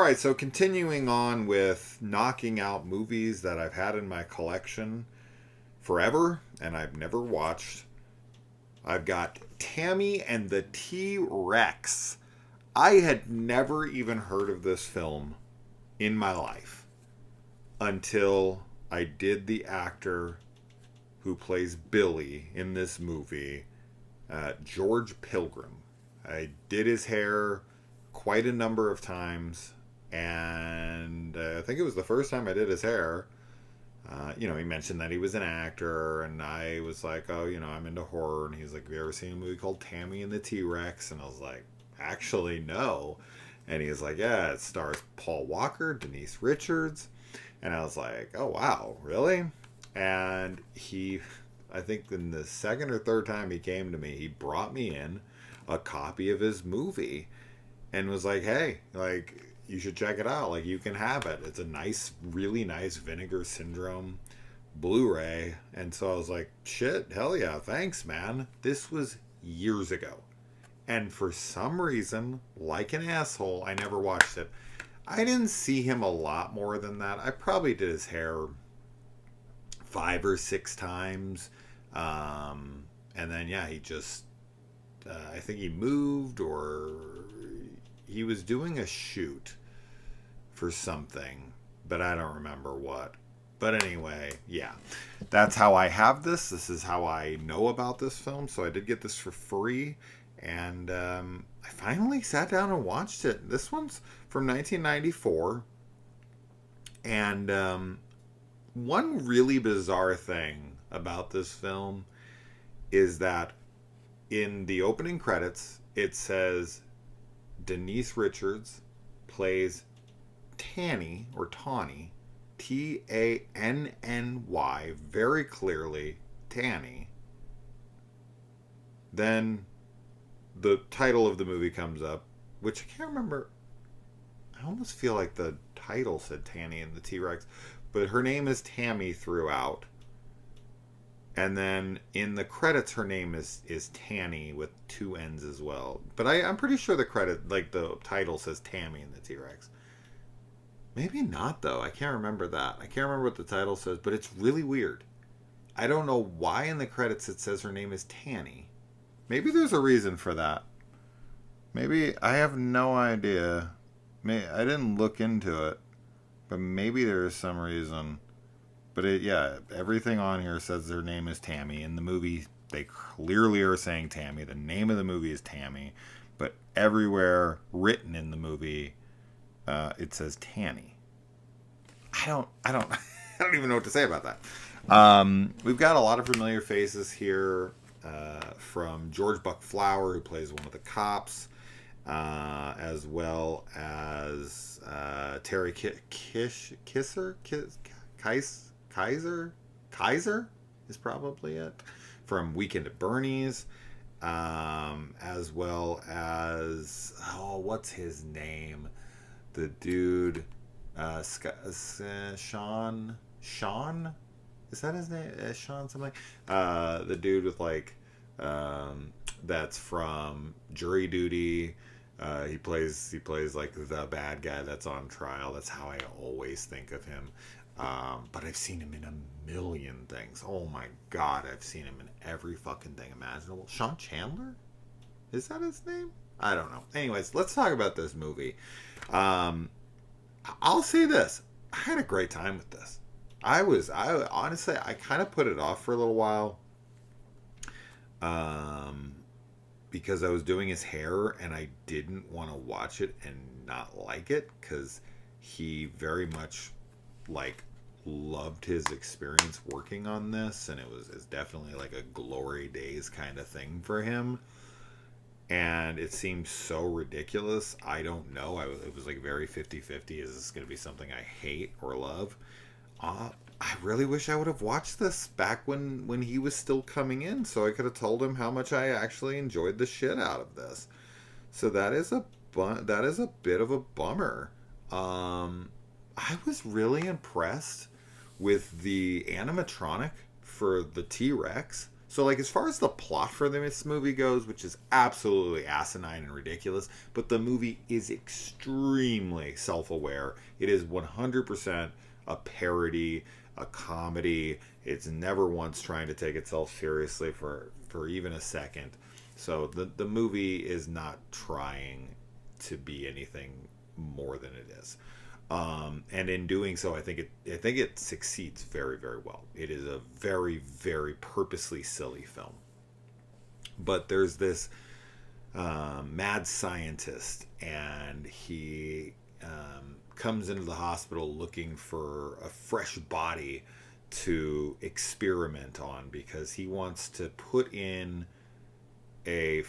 right, so continuing on with knocking out movies that I've had in my collection forever and I've never watched. I've got Tammy and the T-Rex. I had never even heard of this film in my life until I did the actor who plays Billy in this movie, George Pilgrim. I did his hair quite a number of times, and I think it was the first time I did his hair. He mentioned that he was an actor, and I was like, oh, I'm into horror. And he's like, have you ever seen a movie called Tammy and the T-Rex? And I was like, actually, no. And he was like, yeah, it stars Paul Walker, Denise Richards. And I was like, oh, wow, really? And I think in the second or third time he came to me, he brought me in a copy of his movie and was like, hey, like, you should check it out. Like, you can have it. It's a nice, really nice Vinegar Syndrome Blu-ray. And so I was like, shit, hell yeah, thanks, man. This was years ago. And for some reason, like an asshole, I never watched it. I didn't see him a lot more than that. I probably did his hair 5 or 6 times. And then, yeah, he just, I think he moved, or he was doing a shoot for something, but I don't remember what. But anyway, yeah, that's how I have this. This is how I know about this film. So I did get this for free, and I finally sat down and watched it. This one's from 1994, and one really bizarre thing about this film is that in the opening credits, it says Denise Richards plays Tanny, or Tawny, Tanny, very clearly Tanny. Then the title of the movie comes up, which I can't remember. I almost feel like the title said Tanny and the T-Rex, but her name is Tammy throughout. And then in the credits, her name is Tanny with 2 N's as well. But I'm pretty sure the title says Tammy and the T-Rex. Maybe not, though. I can't remember that. I can't remember what the title says, but it's really weird. I don't know why in the credits it says her name is Tanny. Maybe there's a reason for that. Maybe, I have no idea. I didn't look into it, but maybe there is some reason. But everything on here says their name is Tammy. In the movie, they clearly are saying Tammy. The name of the movie is Tammy. But everywhere written in the movie, it says Tanny. I don't I don't even know what to say about that. We've got a lot of familiar faces here, from George Buck Flower, who plays one of the cops, as well as Terry Kaiser is probably it, from Weekend at Bernie's, as well as, what's his name? The dude, Sean? Is that his name? Sean something? The dude with that's from Jury Duty. He plays like the bad guy that's on trial. That's how I always think of him. But I've seen him in a million things. Oh my god, I've seen him in every fucking thing imaginable. Sean Chandler? Is that his name? I don't know. Anyways, let's talk about this movie. I'll say this. I had a great time with this. I honestly, I kind of put it off for a little while. Because I was doing his hair and I didn't want to watch it and not like it, because he very much loved his experience working on this, and it's definitely like a glory days kind of thing for him, and it seemed so ridiculous. I don't know, it was like very 50-50. Is this going to be something I hate or love? I really wish I would have watched this back when he was still coming in, so I could have told him how much I actually enjoyed the shit out of this. So that is a bit of a bummer. I was really impressed with the animatronic for the T-Rex. So, like, as far as the plot for this movie goes, which is absolutely asinine and ridiculous, but the movie is extremely self-aware. It is 100% a parody, a comedy. It's never once trying to take itself seriously for even a second. So the movie is not trying to be anything more than it is. And in doing so, I think it succeeds very, very well. It is a very, very purposely silly film. But there's this mad scientist, and he comes into the hospital looking for a fresh body to experiment on because he wants to put in a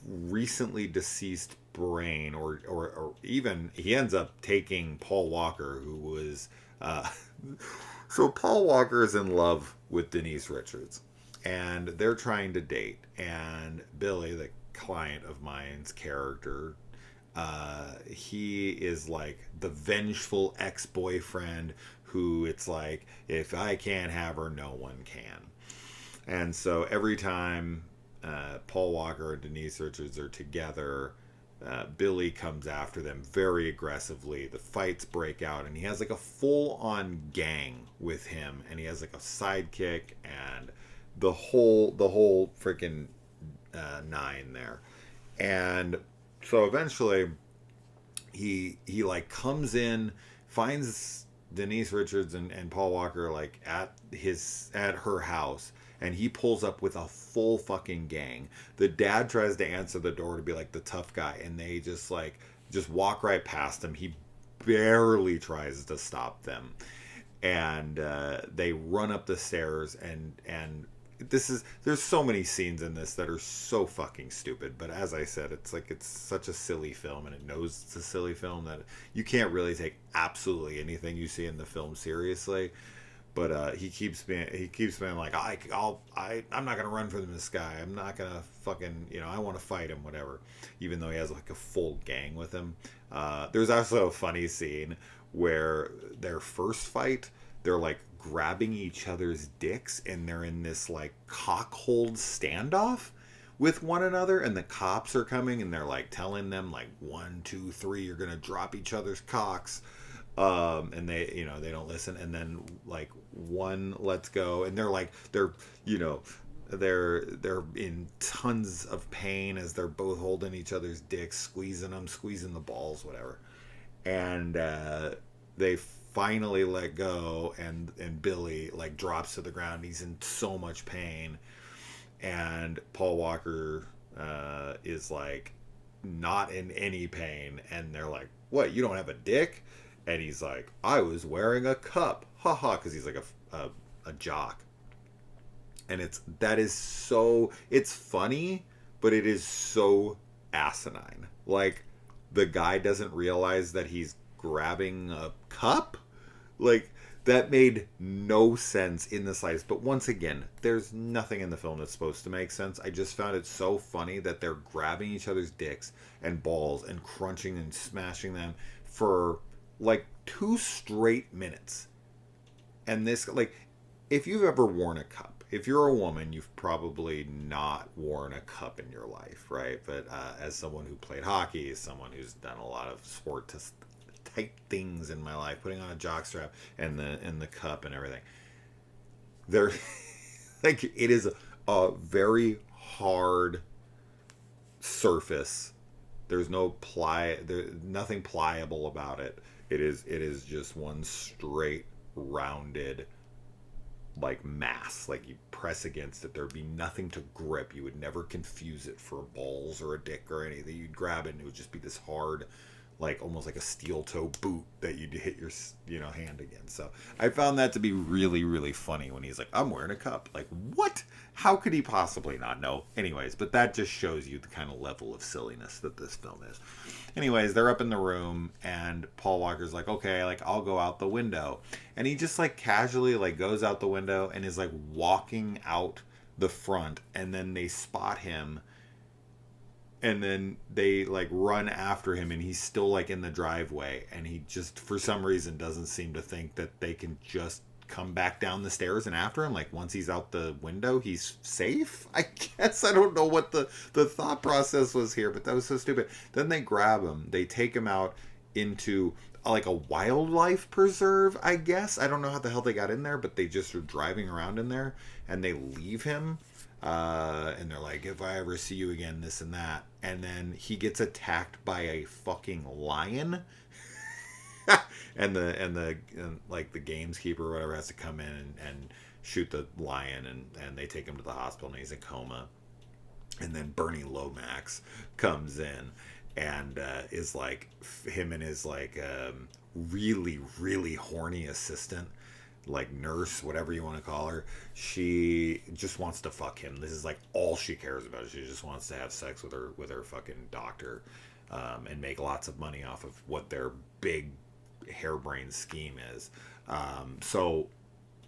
recently deceased brain, or even he ends up taking Paul Walker, who was so Paul Walker is in love with Denise Richards, and they're trying to date, and Billy, the client of mine's character, he is like the vengeful ex-boyfriend who it's like, if I can't have her, no one can. And so every time Paul Walker and Denise Richards are together, Billy comes after them very aggressively. The fights break out, and he has like a full-on gang with him, and he has like a sidekick and the whole freaking nine there. And so eventually, he like comes in, finds Denise Richards and Paul Walker like at her house, and he pulls up with a full fucking gang. The dad tries to answer the door to be like the tough guy, and they just walk right past him. He barely tries to stop them, and they run up the stairs, and there's so many scenes in this that are so fucking stupid, but as I said, it's such a silly film, and it knows it's a silly film that you can't really take absolutely anything you see in the film seriously. But he keeps being like, I'm not gonna run from this guy. I'm not gonna fucking, I want to fight him, whatever. Even though he has like a full gang with him. There's also a funny scene where their first fight, they're like grabbing each other's dicks, and they're in this like cockhold standoff with one another, and the cops are coming, and they're like telling them like 1, 2, 3, you're gonna drop each other's cocks. And they don't listen, and then like one lets go, and they're in tons of pain as they're both holding each other's dicks, squeezing the balls, whatever. And they finally let go, and Billy like drops to the ground. He's in so much pain, and Paul Walker is like not in any pain, and they're like, what, you don't have a dick? And he's like, I was wearing a cup, haha, because he's like a jock. And it's funny, but it is so asinine. Like, the guy doesn't realize that he's grabbing a cup. Like, that made no sense in the slightest. But once again, there's nothing in the film that's supposed to make sense. I just found it so funny that they're grabbing each other's dicks and balls and crunching and smashing them for like 2 straight minutes. And this, like, if you've ever worn a cup, if you're a woman, you've probably not worn a cup in your life, right? But as someone who played hockey, as someone who's done a lot of sport type things in my life, putting on a jockstrap and the cup and everything, there, like, it is a very hard surface. There's nothing pliable about it. It is just one straight, rounded, like, mass. Like, you press against it, there'd be nothing to grip. You would never confuse it for balls or a dick or anything. You'd grab it, and it would just be this hard, like, almost like a steel toe boot that you'd hit your hand against. So I found that to be really, really funny when he's like, I'm wearing a cup. Like, what? How could he possibly not know? Anyways, but that just shows you the kind of level of silliness that this film is. Anyways, they're up in the room, and Paul Walker's like, okay, like, I'll go out the window. And he just, like, casually, like, goes out the window and is, like, walking out the front, and then they spot him, and then they, like, run after him, and he's still, like, in the driveway, and he just, for some reason, doesn't seem to think that they can just come back down the stairs and after him. Like once he's out the window, he's safe. I guess I don't know what the thought process was here, but that was so stupid. Then they grab him, they take him out into like a wildlife preserve, I guess. I don't know how the hell they got in there, but they just are driving around in there and they leave him. And they're like, if I ever see you again, this and that. And then he gets attacked by a fucking lion. and like the gameskeeper or whatever has to come in and shoot the lion, and they take him to the hospital and he's in coma. And then Bernie Lomax comes in and is like, him and his like really, really horny assistant, like nurse, whatever you want to call her, she just wants to fuck him. This is like all she cares about. She just wants to have sex with her fucking doctor, and make lots of money off of what their big harebrained scheme is. So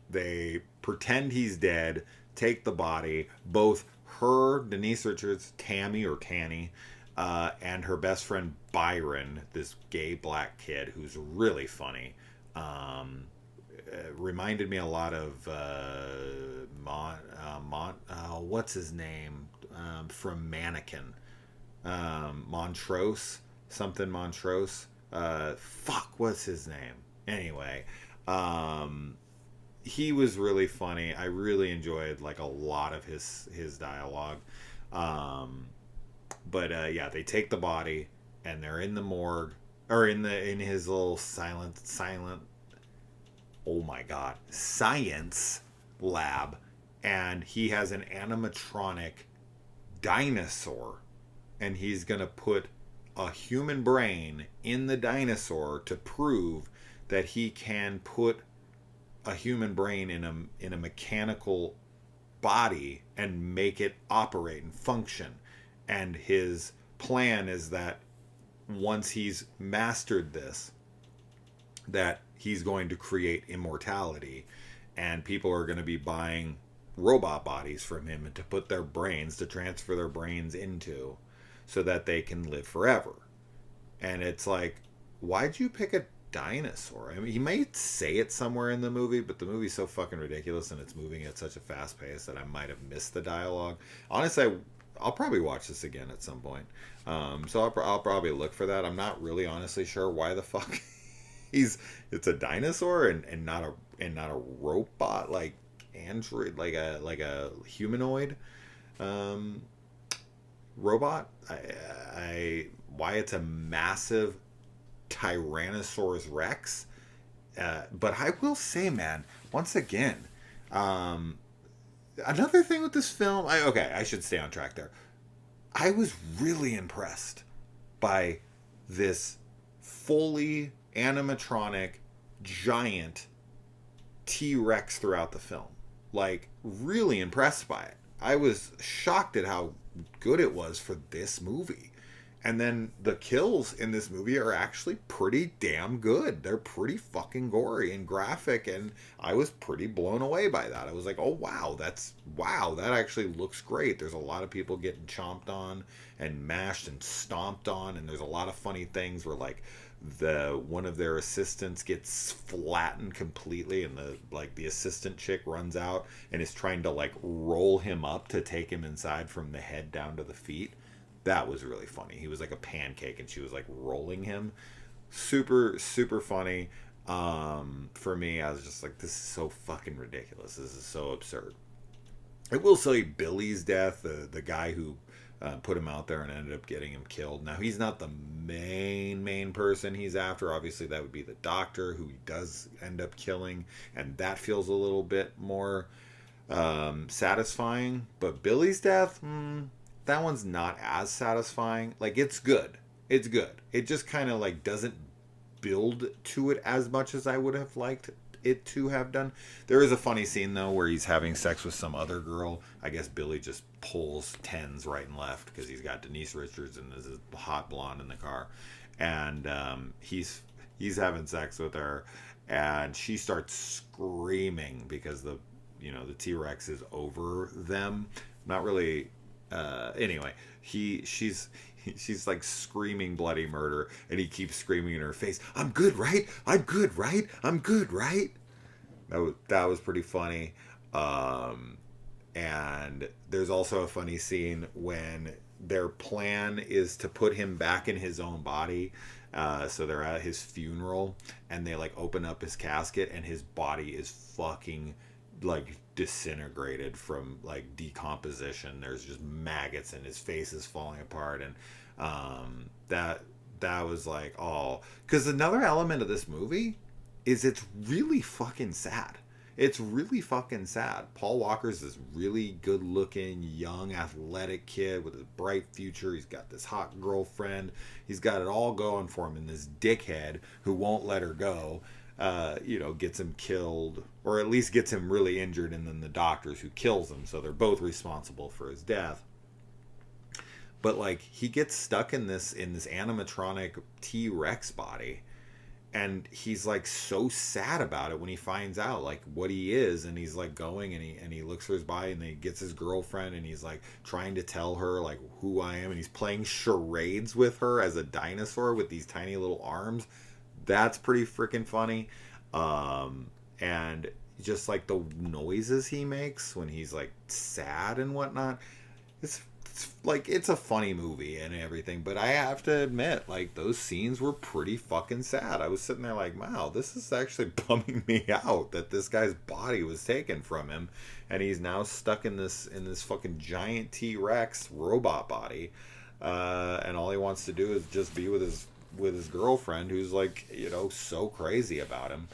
they pretend he's dead, take the body, both her, Denise Richards, Tammy or Tanny, and her best friend Byron, this gay black kid who's really funny. Reminded me a lot of what's his name, from Mannequin, Montrose, something Montrose. What's his name? Anyway, he was really funny. I really enjoyed like a lot of his dialogue. Yeah, they take the body and they're in the morgue, or in his little silent, oh my god, science lab, and he has an animatronic dinosaur, and he's gonna put a human brain in the dinosaur to prove that he can put a human brain in a mechanical body and make it operate and function. And his plan is that once he's mastered this, that he's going to create immortality, and people are going to be buying robot bodies from him and to put their brains, to transfer their brains into, so that they can live forever. And it's like, why'd you pick a dinosaur? I mean, he might say it somewhere in the movie, but the movie's so fucking ridiculous and it's moving at such a fast pace that I might have missed the dialogue. Honestly, I'll probably watch this again at some point. So I'll probably look for that. I'm not really honestly sure why the fuck it's a dinosaur and not a robot, like android, like a humanoid robot. Why it's a massive Tyrannosaurus Rex. But I will say, man, once again, another thing with this film, I should stay on track there. I was really impressed by this fully animatronic giant T-Rex throughout the film. Like, really impressed by it. I was shocked at how good it was for this movie. And then the kills in this movie are actually pretty damn good. They're pretty fucking gory and graphic, and I was pretty blown away by that. I was like, oh wow, that actually looks great. There's a lot of people getting chomped on and mashed and stomped on, and there's a lot of funny things where like one of their assistants gets flattened completely, and the assistant chick runs out and is trying to like roll him up to take him inside from the head down to the feet. That was really funny. He was like a pancake and she was like rolling him. Super, super funny. For me, I was just like, this is so fucking ridiculous. This is so absurd. I will say Billy's death, the guy who put him out there and ended up getting him killed. Now, he's not the main person he's after. Obviously, that would be the doctor who he does end up killing. And that feels a little bit more satisfying. But Billy's death, that one's not as satisfying. Like, it's good. It's good. It just kind of like doesn't build to it as much as I would have liked it to have done. There is a funny scene though where he's having sex with some other girl. I guess Billy just pulls tens right and left because he's got Denise Richards and there's a hot blonde in the car, and he's having sex with her, and she starts screaming because the T-Rex is over them. Not really. Anyway, she's like screaming bloody murder, and he keeps screaming in her face, I'm good, right? I'm good, right? I'm good, right? That was pretty funny. Um, and there's also a funny scene when their plan is to put him back in his own body. So they're at his funeral and they like open up his casket and his body is fucking like disintegrated from like decomposition. There's just maggots and his face is falling apart. And that was like, oh, because another element of this movie is it's really fucking sad. It's really fucking sad. Paul Walker's this really good looking, young, athletic kid with a bright future. He's got this hot girlfriend. He's got it all going for him. And this dickhead who won't let her go, gets him killed, or at least gets him really injured, and then the doctors who kills him. So they're both responsible for his death. But like he gets stuck in this animatronic T-Rex body, and he's like so sad about it when he finds out like what he is, and he's like going and he looks for his body, and then he gets his girlfriend and he's like trying to tell her like who I am, and he's playing charades with her as a dinosaur with these tiny little arms. That's pretty freaking funny. And just like the noises he makes when he's like sad and whatnot, it's like it's a funny movie and everything, but I have to admit, like those scenes were pretty fucking sad. I was sitting there like, wow, this is actually bumming me out that this guy's body was taken from him, and he's now stuck in this fucking giant T-Rex robot body, and all he wants to do is just be with his girlfriend, who's like, so crazy about him.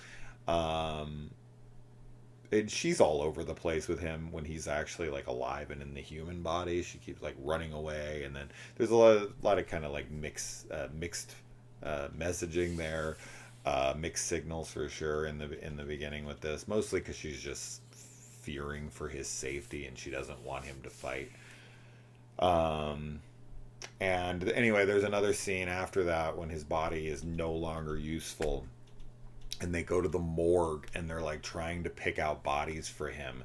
And she's all over the place with him when he's actually like alive and in the human body. She keeps like running away, and then there's a lot of kind of like mixed messaging there, mixed signals for sure in the beginning with this, mostly because she's just fearing for his safety and she doesn't want him to fight. And anyway, there's another scene after that when his body is no longer useful, and they go to the morgue and they're like trying to pick out bodies for him,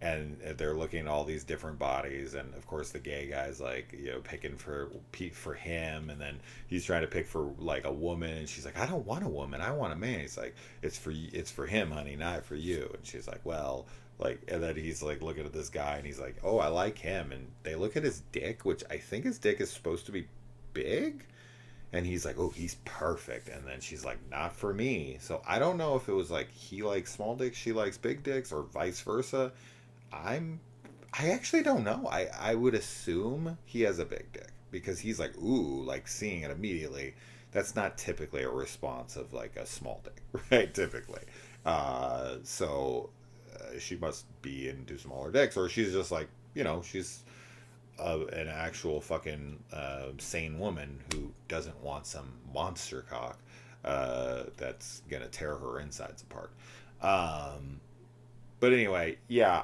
and they're looking at all these different bodies, and of course the gay guy's like picking for him, and then he's trying to pick for like a woman, and she's like, I don't want a woman, I want a man. He's like, it's for him, honey, not for you. And she's like, well, like, and then he's like looking at this guy and he's like, oh, I like him. And they look at his dick, which I think his dick is supposed to be big, and he's like, oh, he's perfect. And then she's like, not for me. So I don't know if it was like he likes small dicks, she likes big dicks, or vice versa. I actually don't know. I would assume he has a big dick, because he's like, ooh, like seeing it immediately. That's not typically a response of like a small dick, right? Typically. She must be into smaller dicks, or she's just like, she's an actual fucking sane woman who doesn't want some monster cock that's gonna tear her insides apart. But anyway, yeah,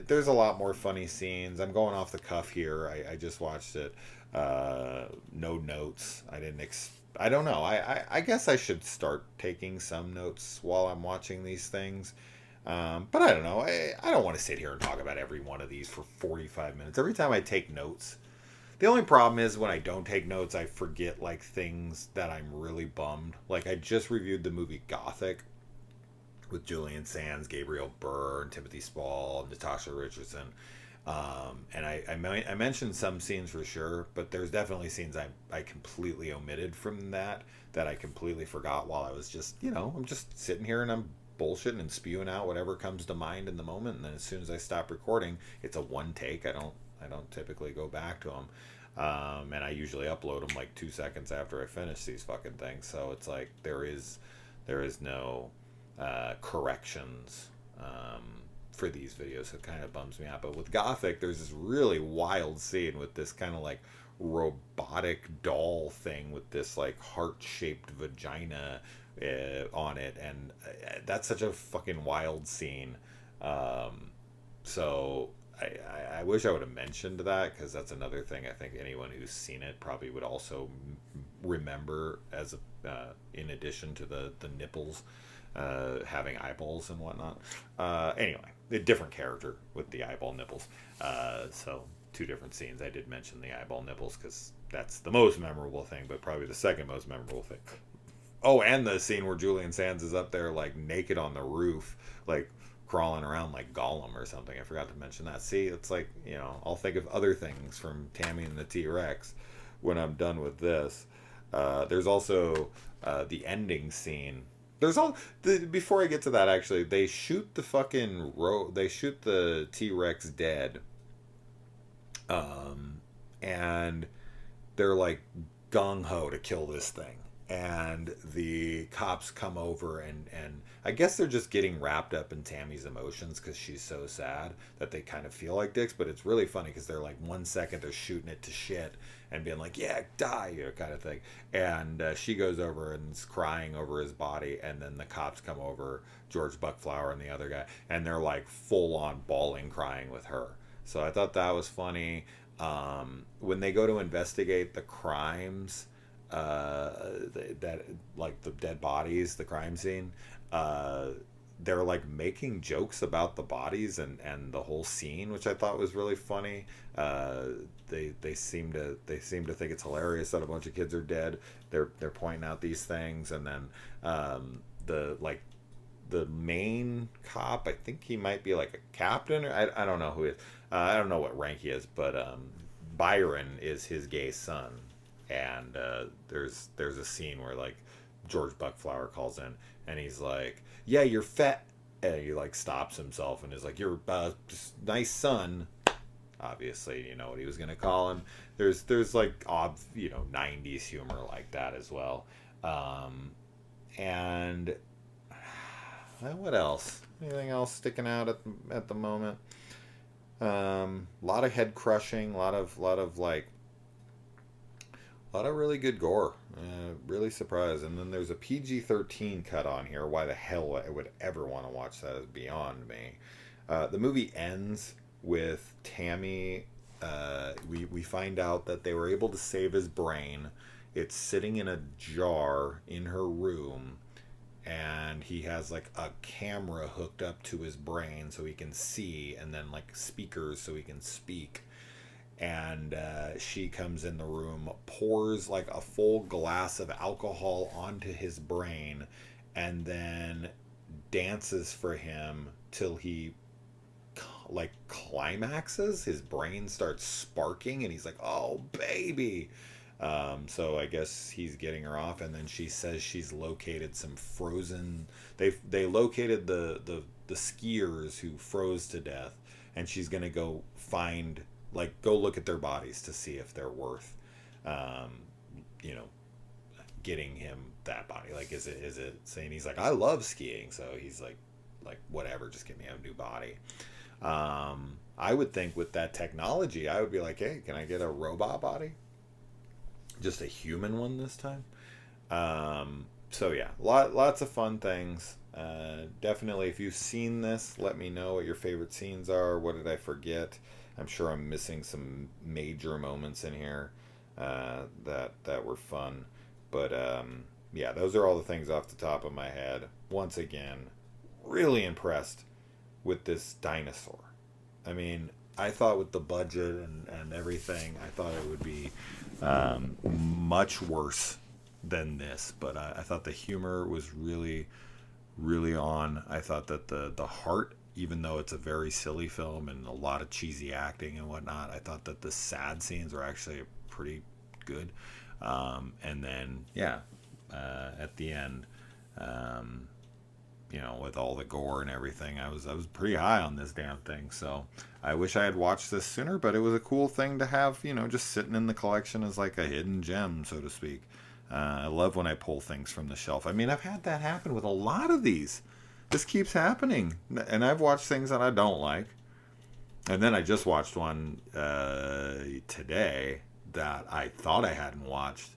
there's a lot more funny scenes. I'm going off the cuff here. I just watched it. No notes. I don't know. I guess I should start taking some notes while I'm watching these things. But I don't know. I don't want to sit here and talk about every one of these for 45 minutes. Every time I take notes, the only problem is when I don't take notes, I forget like things that I'm really bummed. Like I just reviewed the movie Gothic with Julian Sands, Gabriel Byrne, Timothy Spall, Natasha Richardson. And I mentioned some scenes for sure, but there's definitely scenes I completely omitted from that I completely forgot while I was just, I'm just sitting here and I'm bullshitting and spewing out whatever comes to mind in the moment, and then as soon as I stop recording, it's a one take. I don't typically go back to them, and I usually upload them like 2 seconds after I finish these fucking things. So it's like there is no corrections for these videos. It kind of bums me out. But with Gothic, there's this really wild scene with this kind of like robotic doll thing with this like heart-shaped vagina on it, and that's such a fucking wild scene. So I wish I would have mentioned that, because that's another thing I think anyone who's seen it probably would also remember, as in addition to the nipples having eyeballs and whatnot. Anyway, a different character with the eyeball nipples. So two different scenes. I did mention the eyeball nipples because that's the most memorable thing, but probably the second most memorable thing Oh, and the scene where Julian Sands is up there like naked on the roof, like crawling around like Gollum or something. I forgot to mention that. See, it's like, I'll think of other things from Tammy and the T-Rex when I'm done with this. There's also the ending scene. Before I get to that, actually, they shoot the they shoot the T-Rex dead, and they're like gung ho to kill this thing. And the cops come over, and I guess they're just getting wrapped up in Tammy's emotions because she's so sad that they kind of feel like dicks. But it's really funny because they're like 1 second they're shooting it to shit and being like, yeah, die, kind of thing. And she goes over and is crying over his body, and then the cops come over, George Buckflower and the other guy, and they're like full on bawling, crying with her. So I thought that was funny. When they go to investigate the crimes, that like the dead bodies, the crime scene, they're like making jokes about the bodies and the whole scene, which I thought was really funny. They seem to think it's hilarious that a bunch of kids are dead. They're pointing out these things, and then the main cop, I think he might be like a captain, or I don't know who he is. I don't know what rank he is, but Byron is his gay son. And there's a scene where like George Buckflower calls in, and he's like, yeah, you're fat, and he like stops himself and is like, you're a nice son. Obviously, you know what he was gonna call him. There's like 90s humor like that as well. And what else? Anything else sticking out at the moment? A lot of head crushing, a lot of really good gore. Really surprised. And then there's a PG-13 cut on here. Why the hell I would ever want to watch that is beyond me. The movie ends with Tammy. We find out that they were able to save his brain. It's sitting in a jar in her room, and he has like a camera hooked up to his brain so he can see, and then like speakers so he can speak. And she comes in the room, pours like a full glass of alcohol onto his brain, and then dances for him till he like climaxes. His brain starts sparking, and he's like, "Oh, baby!" So I guess he's getting her off, and then she says she's located some frozen. They located the skiers who froze to death, and she's gonna go go look at their bodies to see if they're worth, um, you know, getting him that body. Like, is it saying he's like, I love skiing, so he's like whatever, just give me a new body. I would think with that technology, I would be like, hey, can I get a robot body? Just a human one this time. So yeah, lots of fun things. Definitely, if you've seen this, let me know what your favorite scenes are. What did I forget? I'm sure I'm missing some major moments in here that were fun. But yeah, those are all the things off the top of my head. Once again, really impressed with this dinosaur. I mean, I thought with the budget and everything, I thought it would be much worse than this. But I thought the humor was really, really on. I thought that the heart, even though it's a very silly film and a lot of cheesy acting and whatnot, I thought that the sad scenes were actually pretty good. And then, yeah, at the end, with all the gore and everything, I was pretty high on this damn thing. So I wish I had watched this sooner, but it was a cool thing to have, just sitting in the collection as like a hidden gem, so to speak. I love when I pull things from the shelf. I mean, I've had that happen with a lot of these. This keeps happening, and I've watched things that I don't like, and then I just watched one today that I thought I hadn't watched,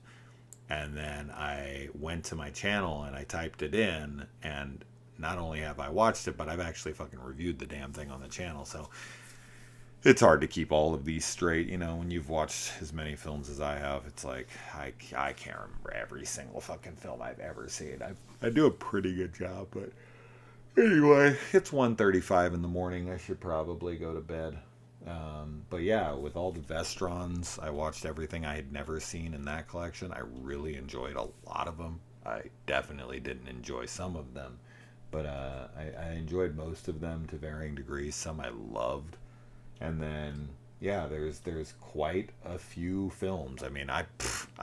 and then I went to my channel and I typed it in, and not only have I watched it, but I've actually fucking reviewed the damn thing on the channel. So it's hard to keep all of these straight, when you've watched as many films as I have. It's like I can't remember every single fucking film I've ever seen. I do a pretty good job, but anyway, it's 1:35 in the morning. I should probably go to bed. But yeah, with all the Vestrons, I watched everything I had never seen in that collection. I really enjoyed a lot of them. I definitely didn't enjoy some of them, but I enjoyed most of them to varying degrees. Some I loved, and then yeah, there's quite a few films. I mean, I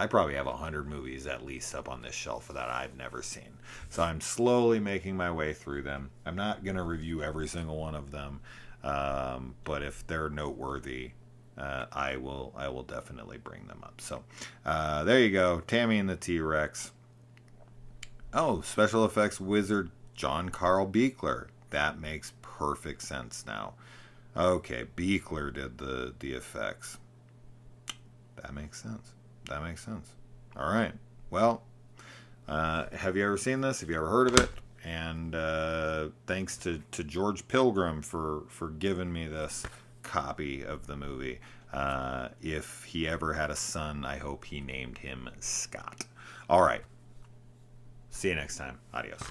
probably have 100 movies at least up on this shelf that I've never seen. So I'm slowly making my way through them. I'm not gonna review every single one of them, but if they're noteworthy, I will definitely bring them up. So there you go, Tammy and the T-Rex. Oh, special effects wizard John Carl Beekler. That makes perfect sense now. Okay, Beekler did the effects. That makes sense. That makes sense. All right. Well, have you ever seen this? Have you ever heard of it? And thanks to George Pilgrim for giving me this copy of the movie. If he ever had a son, I hope he named him Scott. All right. See you next time. Adios.